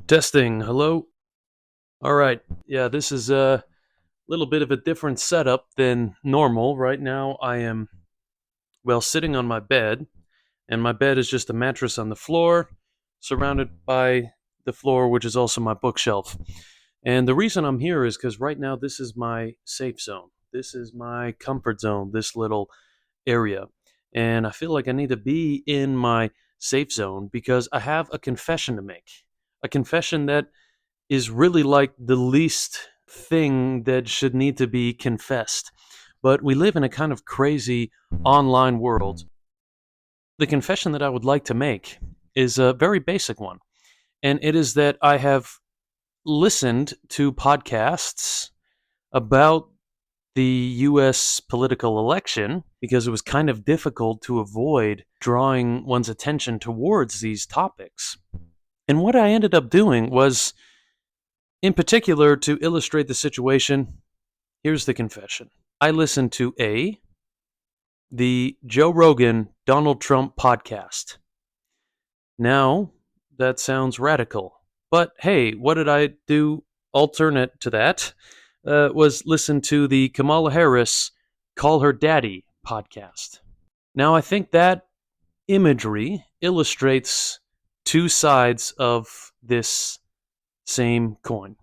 Testing. Hello. All right. Yeah, this is a little bit of a different setup than normal. Right now, I am, sitting on my bed, and my bed is just a mattress on the floor, surrounded by the floor, which is also my bookshelf. And the reason I'm here is because right now, this is my safe zone. This is my comfort zone, this little area. And I feel like I need to be in my safe zone because I have a confession to make. A confession that is really like the least thing that should need to be confessed. But we live in a kind of crazy online world. The confession that I would like to make is a very basic one, and it is that I have listened to podcasts about the US political election because it was kind of difficult to avoid drawing one's attention towards these topics. And what I ended up doing was, in particular, to illustrate the situation, here's the confession. I listened to the Joe Rogan Donald Trump podcast. Now, that sounds radical. But hey, what did I do alternate to that? Was listen to the Kamala Harris Call Her Daddy podcast. Now, I think that imagery illustrates two sides of this same coin.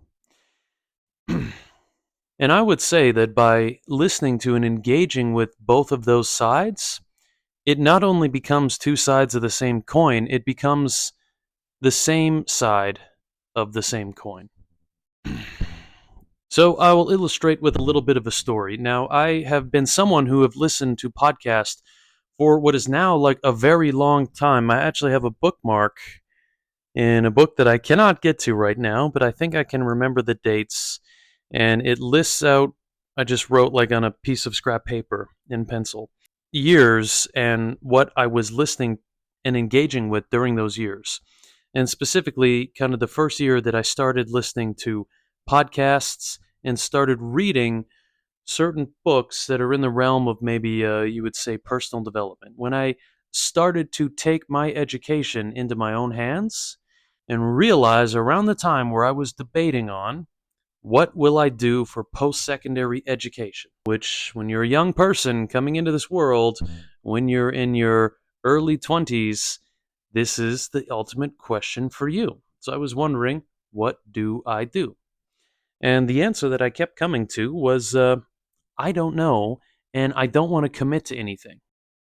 And I would say that by listening to and engaging with both of those sides, it not only becomes two sides of the same coin, it becomes the same side of the same coin. So I will illustrate with a little bit of a story. Now, I have been someone who have listened to podcasts for what is now like a very long time. I actually have a bookmark in a book that I cannot get to right now, but I think I can remember the dates. And it lists out, I just wrote like on a piece of scrap paper in pencil, years and what I was listening and engaging with during those years. And specifically, kind of the first year that I started listening to podcasts and started reading certain books that are in the realm of maybe you would say personal development. When I started to take my education into my own hands and realize around the time where I was debating on what will I do for post-secondary education, which when you're a young person coming into this world, when you're in your early 20s, this is the ultimate question for you. So I was wondering, what do I do? And the answer that I kept coming to was, I don't know, and I don't want to commit to anything.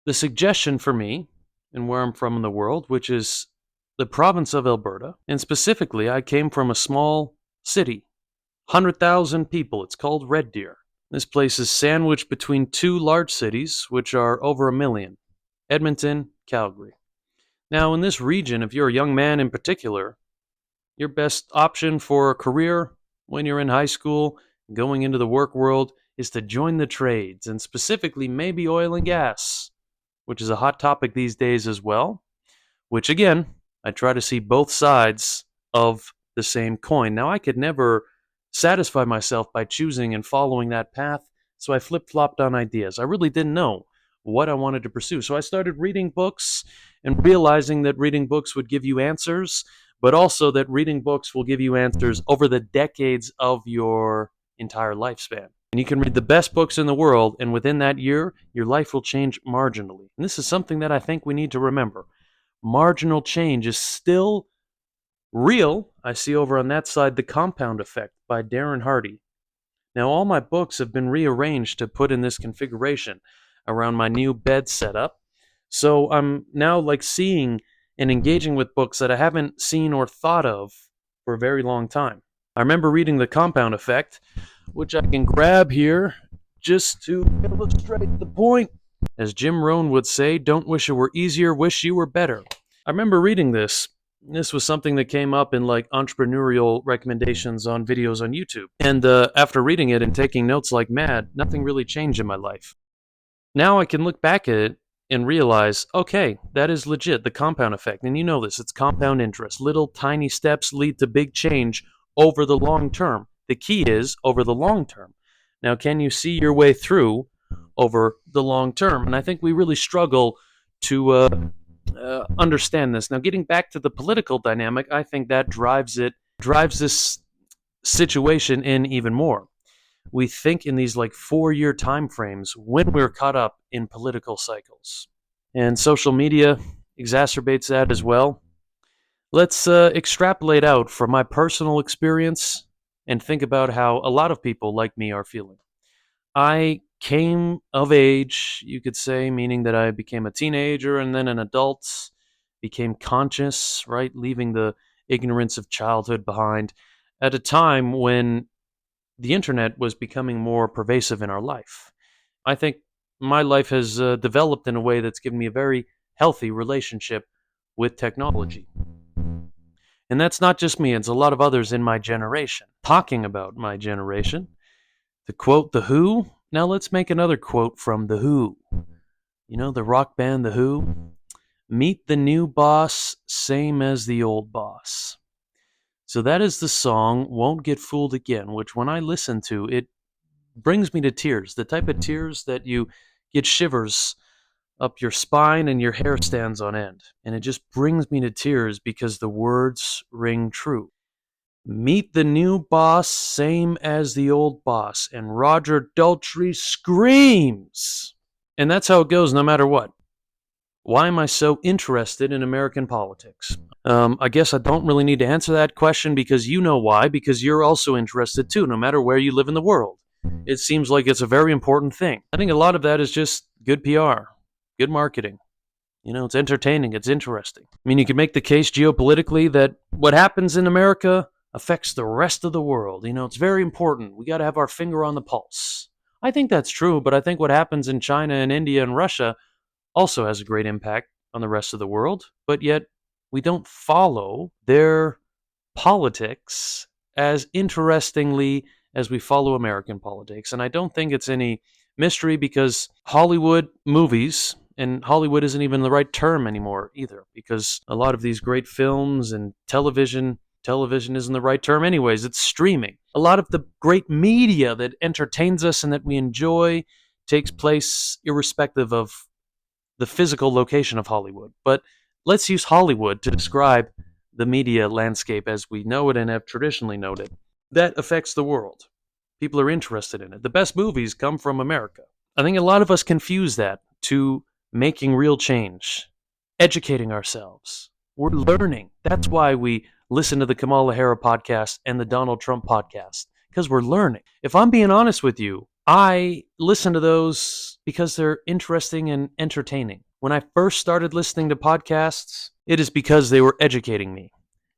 The suggestion for me, and where I'm from in the world, which is the province of Alberta, and specifically, I came from a small city, 100,000 people. It's called Red Deer. This place is sandwiched between two large cities, which are over 1 million, Edmonton, Calgary. Now, in this region, if you're a young man in particular, your best option for a career when you're in high school, going into the work world, is to join the trades, and specifically maybe oil and gas, which is a hot topic these days as well, which again, I try to see both sides of the same coin. Now, I could never satisfy myself by choosing and following that path, so I flip-flopped on ideas. I really didn't know what I wanted to pursue. So I started reading books and realizing that reading books would give you answers, but also that reading books will give you answers over the decades of your entire lifespan. And you can read the best books in the world, and within that year, your life will change marginally. And this is something that I think we need to remember. Marginal change is still real. I see over on that side The Compound Effect by Darren Hardy. Now, all my books have been rearranged to put in this configuration around my new bed setup. So I'm now like seeing and engaging with books that I haven't seen or thought of for a very long time. I remember reading The Compound Effect, which I can grab here just to illustrate the point. As Jim Rohn would say, don't wish it were easier, wish you were better. I remember reading this. This was something that came up in like entrepreneurial recommendations on videos on YouTube. And after reading it and taking notes like mad, nothing really changed in my life. Now I can look back at it and realize, okay, that is legit, the compound effect. And you know this, it's compound interest. Little tiny steps lead to big change over the long term. The key is over the long term. Now, can you see your way through over the long term? And I think we really struggle to understand this. Now, getting back to the political dynamic, I think that drives it drives this situation in even more. We think in these like 4-year time frames when we're caught up in political cycles. And social media exacerbates that as well. Let's extrapolate out from my personal experience and think about how a lot of people like me are feeling. I came of age, you could say, meaning that I became a teenager and then an adult, became conscious, right, leaving the ignorance of childhood behind at a time when the internet was becoming more pervasive in our life. I think my life has developed in a way that's given me a very healthy relationship with technology. And that's not just me, it's a lot of others in my generation. Talking about my generation, to quote The Who, now let's make another quote from The Who. You know, the rock band The Who? Meet the new boss, same as the old boss. So that is the song Won't Get Fooled Again, which when I listen to, it brings me to tears. The type of tears that you get shivers up your spine and your hair stands on end. And it just brings me to tears because the words ring true. Meet the new boss, same as the old boss. And Roger Daltrey screams. And that's how it goes no matter what. Why am I so interested in American politics? I guess I don't really need to answer that question because you know why, because you're also interested too, no matter where you live in the world. It seems like it's a very important thing. I think a lot of that is just good PR, good marketing. You know, it's entertaining, it's interesting. I mean, you can make the case geopolitically that what happens in America affects the rest of the world. You know, it's very important. We got to have our finger on the pulse. I think that's true, but I think what happens in China and India and Russia also has a great impact on the rest of the world, but yet we don't follow their politics as interestingly as we follow American politics. And I don't think it's any mystery because Hollywood movies, and Hollywood isn't even the right term anymore either, because a lot of these great films and television isn't the right term anyways, it's streaming. A lot of the great media that entertains us and that we enjoy takes place irrespective of the physical location of Hollywood. But let's use Hollywood to describe the media landscape as we know it and have traditionally known it. That affects the world. People are interested in it. The best movies come from America. I think a lot of us confuse that to making real change, educating ourselves. We're learning. That's why we listen to the Kamala Harris podcast and the Donald Trump podcast, because we're learning. If I'm being honest with you, I listen to those because they're interesting and entertaining. When I first started listening to podcasts, it is because they were educating me.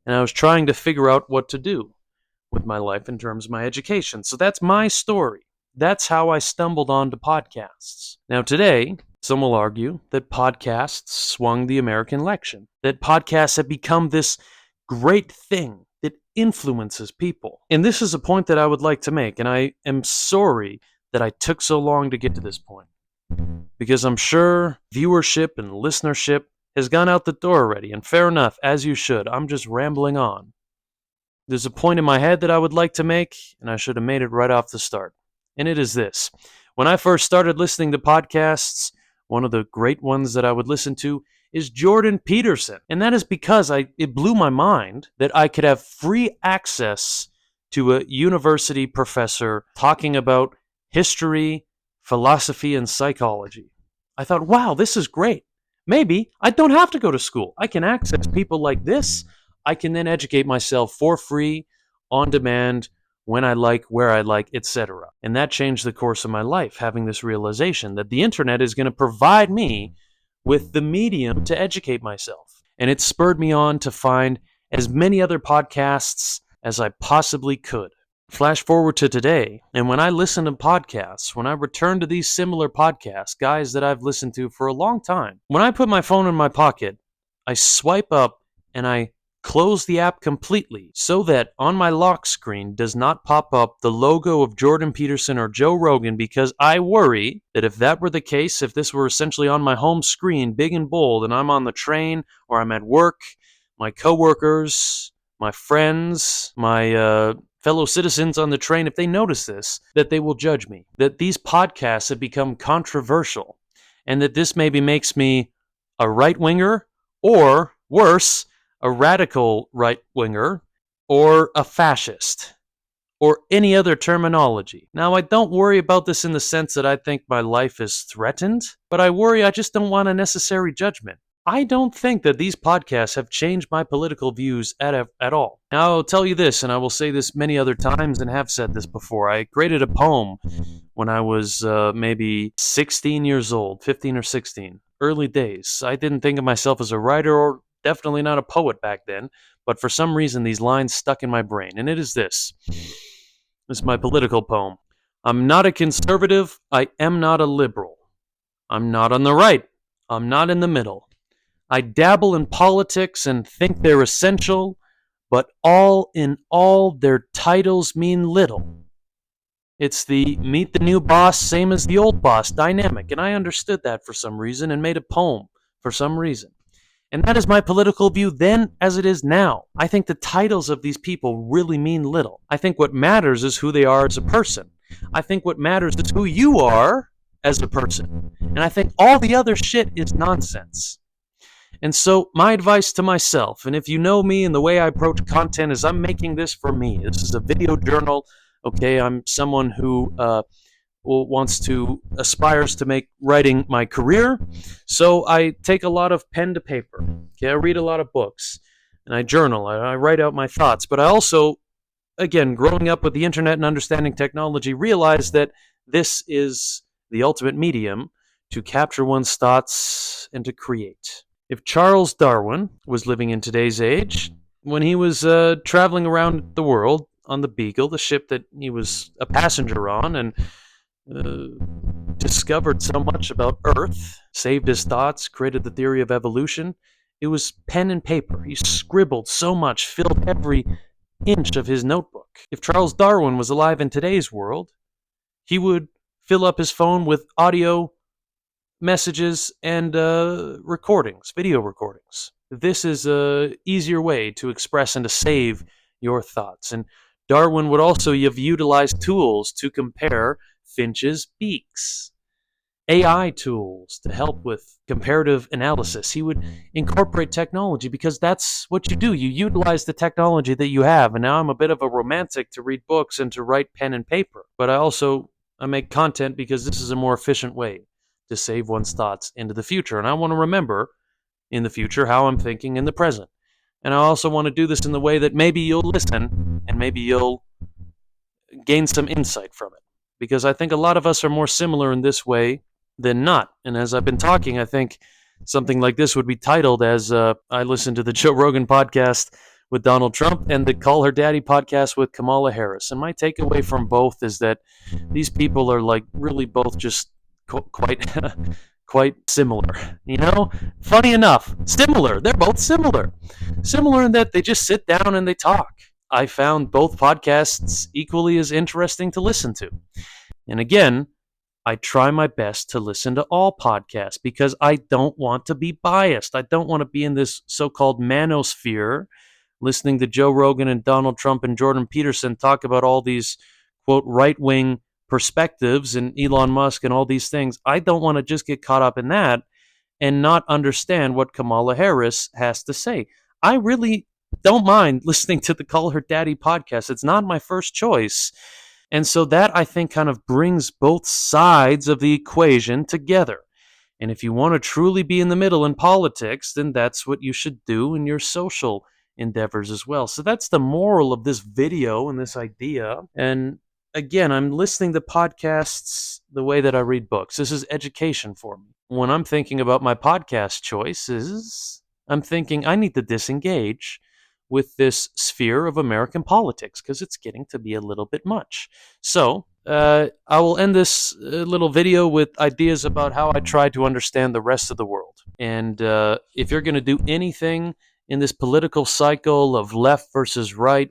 And I was trying to figure out what to do with my life in terms of my education. So that's my story. That's how I stumbled onto podcasts. Now today, some will argue that podcasts swung the American election, that podcasts have become this great thing that influences people. And this is a point that I would like to make, and I am sorry that I took so long to get to this point, because I'm sure viewership and listenership has gone out the door already, and fair enough, as you should. I'm just rambling on. There's a point in my head that I would like to make, and I should have made it right off the start. And it is this. When I first started listening to podcasts, one of the great ones that I would listen to is Jordan Peterson. And that is because it blew my mind that I could have free access to a university professor talking about history, philosophy, and psychology. I thought, wow, this is great. Maybe I don't have to go to school. I can access people like this. I can then educate myself for free, on demand, when I like, where I like, etc. And that changed the course of my life, having this realization that the internet is going to provide me with the medium to educate myself. And it spurred me on to find as many other podcasts as I possibly could. Flash forward to today, and when I listen to podcasts, when I return to these similar podcasts, guys that I've listened to for a long time, when I put my phone in my pocket, I swipe up and I close the app completely so that on my lock screen does not pop up the logo of Jordan Peterson or Joe Rogan, because I worry that if that were the case, if this were essentially on my home screen, big and bold, and I'm on the train or I'm at work, my coworkers, my friends, my fellow citizens on the train, if they notice this, that they will judge me, that these podcasts have become controversial, and that this maybe makes me a right-winger or, worse, a radical right-winger, or a fascist or any other terminology. Now, I don't worry about this in the sense that I think my life is threatened, but I worry I just don't want unnecessary judgment. I don't think that these podcasts have changed my political views at all. Now, I'll tell you this, and I will say this many other times and have said this before. I created a poem when I was maybe 16 years old, 15 or 16, early days. I didn't think of myself as a writer or definitely not a poet back then, but for some reason these lines stuck in my brain, and it is this. This is my political poem. I'm not a conservative. I am not a liberal. I'm not on the right. I'm not in the middle. I dabble in politics and think they're essential, but all in all, their titles mean little. It's the meet the new boss, same as the old boss dynamic, and I understood that for some reason and made a poem for some reason. And that is my political view then as it is now. I think the titles of these people really mean little. I think what matters is who they are as a person. I think what matters is who you are as a person. And I think all the other shit is nonsense. And so my advice to myself, and if you know me and the way I approach content is I'm making this for me. This is a video journal. Okay, I'm someone who aspires to make writing my career. So I take a lot of pen to paper. Okay, I read a lot of books and I journal. I write out my thoughts. But I also, again, growing up with the internet and understanding technology, realized that this is the ultimate medium to capture one's thoughts and to create. If Charles Darwin was living in today's age, when he was traveling around the world on the Beagle, the ship that he was a passenger on, and discovered so much about Earth, saved his thoughts, created the theory of evolution, it was pen and paper. He scribbled so much, filled every inch of his notebook. If Charles Darwin was alive in today's world, he would fill up his phone with audio messages and recordings, video recordings. This is an easier way to express and to save your thoughts. And Darwin would also have utilized tools to compare finches' beaks, AI tools to help with comparative analysis. He would incorporate technology because that's what you do. You utilize the technology that you have. And now I'm a bit of a romantic to read books and to write pen and paper. But I make content because this is a more efficient way to save one's thoughts into the future. And I want to remember in the future how I'm thinking in the present. And I also want to do this in the way that maybe you'll listen and maybe you'll gain some insight from it. Because I think a lot of us are more similar in this way than not. And as I've been talking, I think something like this would be titled as I listened to the Joe Rogan podcast with Donald Trump and the Call Her Daddy podcast with Kamala Harris. And my takeaway from both is that these people are like really both just quite quite similar. You know, funny enough, similar. They're both similar. Similar in that they just sit down and they talk. I found both podcasts equally as interesting to listen to. And again, I try my best to listen to all podcasts because I don't want to be biased. I don't want to be in this so-called manosphere listening to Joe Rogan and Donald Trump and Jordan Peterson talk about all these, quote, right-wing perspectives and Elon Musk and all these things. I don't want to just get caught up in that and not understand what Kamala Harris has to say. I really don't mind listening to the Call Her Daddy podcast. It's not my first choice. And so that, I think, kind of brings both sides of the equation together. And if you want to truly be in the middle in politics, then that's what you should do in your social endeavors as well. So that's the moral of this video and this idea. And again, I'm listening to podcasts the way that I read books. This is education for me. When I'm thinking about my podcast choices, I'm thinking I need to disengage with this sphere of American politics because it's getting to be a little bit much. So I will end this little video with ideas about how I try to understand the rest of the world. And if you're going to do anything in this political cycle of left versus right,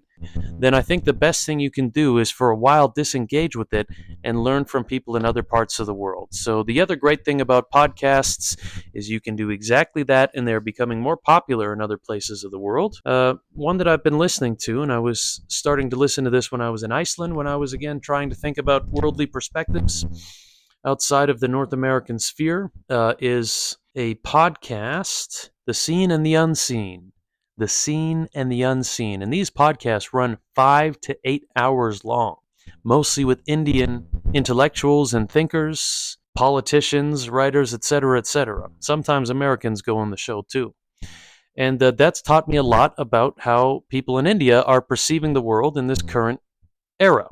then I think the best thing you can do is for a while disengage with it and learn from people in other parts of the world. So the other great thing about podcasts is you can do exactly that, and they're becoming more popular in other places of the world. One that I've been listening to, and I was starting to listen to this when I was in Iceland, when I was again trying to think about worldly perspectives outside of the North American sphere, is a podcast, The Seen and the Unseen, the seen and the unseen. And these podcasts run 5 to 8 hours long, mostly with Indian intellectuals and thinkers, politicians, writers, etc., etc. Sometimes Americans go on the show too. And that's taught me a lot about how people in India are perceiving the world in this current era.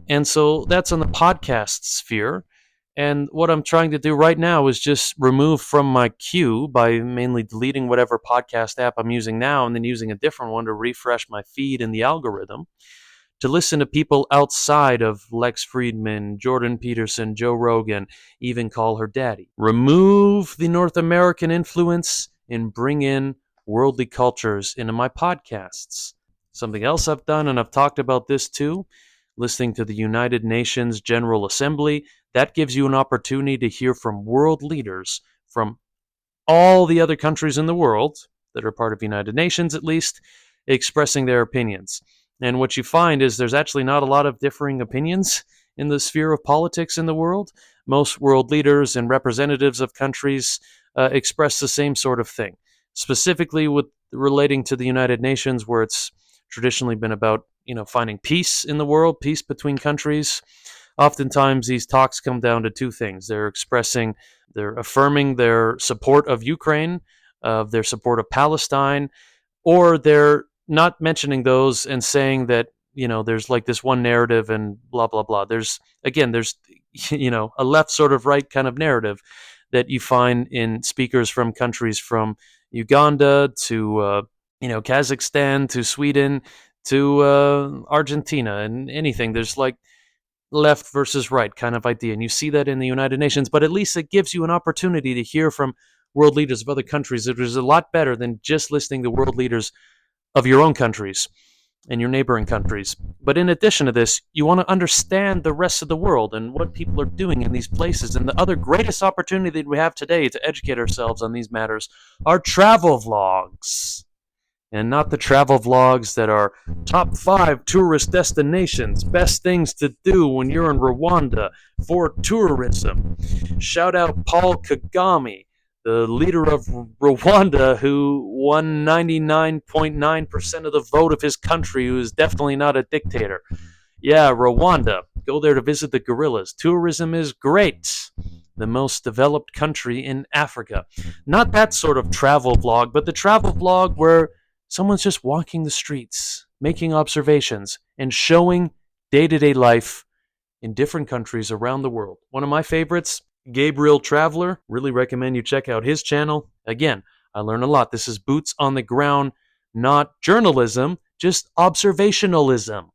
And so that's on the podcast sphere. And what I'm trying to do right now is just remove from my queue by mainly deleting whatever podcast app I'm using now and then using a different one to refresh my feed in the algorithm, to listen to people outside of Lex Friedman, Jordan Peterson, Joe Rogan, even call her daddy. Remove the North American influence and bring in worldly cultures into my podcasts. Something else I've done, and I've talked about this too, listening to the United Nations General Assembly, that gives you an opportunity to hear from world leaders from all the other countries in the world that are part of the United Nations, at least, expressing their opinions. And what you find is there's actually not a lot of differing opinions in the sphere of politics in the world. Most world leaders and representatives of countries express the same sort of thing, specifically with relating to the United Nations, where it's traditionally been about finding peace in the world, peace between countries. Oftentimes, these talks come down to two things. They're affirming their support of Ukraine, of their support of Palestine, or they're not mentioning those and saying that there's like this one narrative and blah blah blah. There's a left sort of right kind of narrative that you find in speakers from countries from Uganda to Kazakhstan to Sweden to Argentina and anything. There's like left versus right kind of idea. And you see that in the United Nations, but at least it gives you an opportunity to hear from world leaders of other countries. It is a lot better than just listening to world leaders of your own countries and your neighboring countries. But in addition to this, you want to understand the rest of the world and what people are doing in these places. And the other greatest opportunity that we have today to educate ourselves on these matters are travel vlogs. And not the travel vlogs that are top 5 tourist destinations, best things to do when you're in Rwanda for tourism. Shout out Paul Kagame, the leader of Rwanda, who won 99.9% of the vote of his country, who is definitely not a dictator. Yeah, Rwanda. Go there to visit the gorillas. Tourism is great. The most developed country in Africa. Not that sort of travel vlog, but the travel vlog where someone's just walking the streets, making observations, and showing day-to-day life in different countries around the world. One of my favorites, Gabriel Traveler. Really recommend you check out his channel. Again, I learn a lot. This is boots on the ground, not journalism, just observationalism.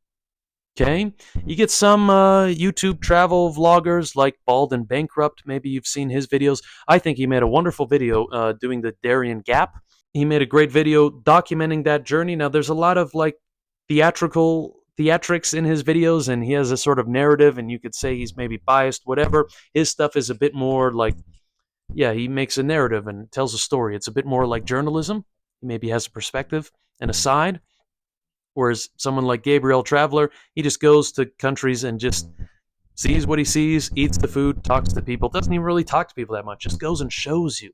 Okay? You get some YouTube travel vloggers like Bald and Bankrupt. Maybe you've seen his videos. I think he made a wonderful video doing the Darien Gap. He made a great video documenting that journey. Now, there's a lot of like theatrics in his videos, and he has a sort of narrative, and you could say he's maybe biased, whatever. His stuff is a bit more like, he makes a narrative and tells a story. It's a bit more like journalism. He maybe has a perspective and a side. Whereas someone like Gabriel Traveler, he just goes to countries and just sees what he sees, eats the food, talks to people. Doesn't even really talk to people that much. Just goes and shows you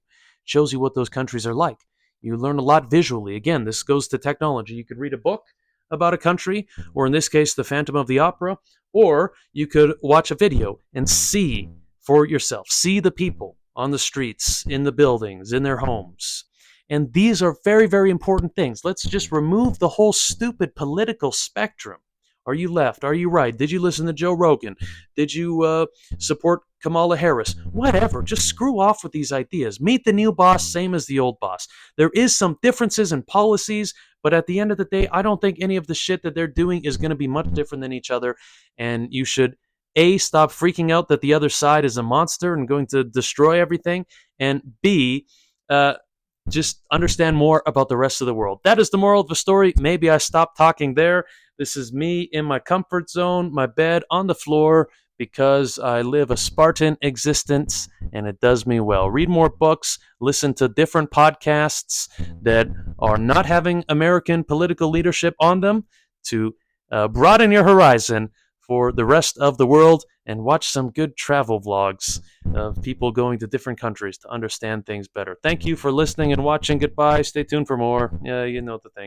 what those countries are like. You learn a lot visually. Again, this goes to technology. You could read a book about a country, or in this case, the Phantom of the Opera, or you could watch a video and see for yourself. See the people on the streets, in the buildings, in their homes. And these are very, very important things. Let's just remove the whole stupid political spectrum. Are you left? Are you right? Did you listen to Joe Rogan? Did you support Kamala Harris? Whatever. Just screw off with these ideas. Meet the new boss, same as the old boss. There is some differences in policies, but at the end of the day, I don't think any of the shit that they're doing is going to be much different than each other. And you should, A, stop freaking out that the other side is a monster and going to destroy everything. And B, just understand more about the rest of the world. That is the moral of the story. Maybe I stopped talking there. This is me in my comfort zone, my bed on the floor, because I live a Spartan existence and it does me well. Read more books, listen to different podcasts that are not having American political leadership on them to broaden your horizon for the rest of the world and watch some good travel vlogs of people going to different countries to understand things better. Thank you for listening and watching. Goodbye. Stay tuned for more. Yeah, you know the thing.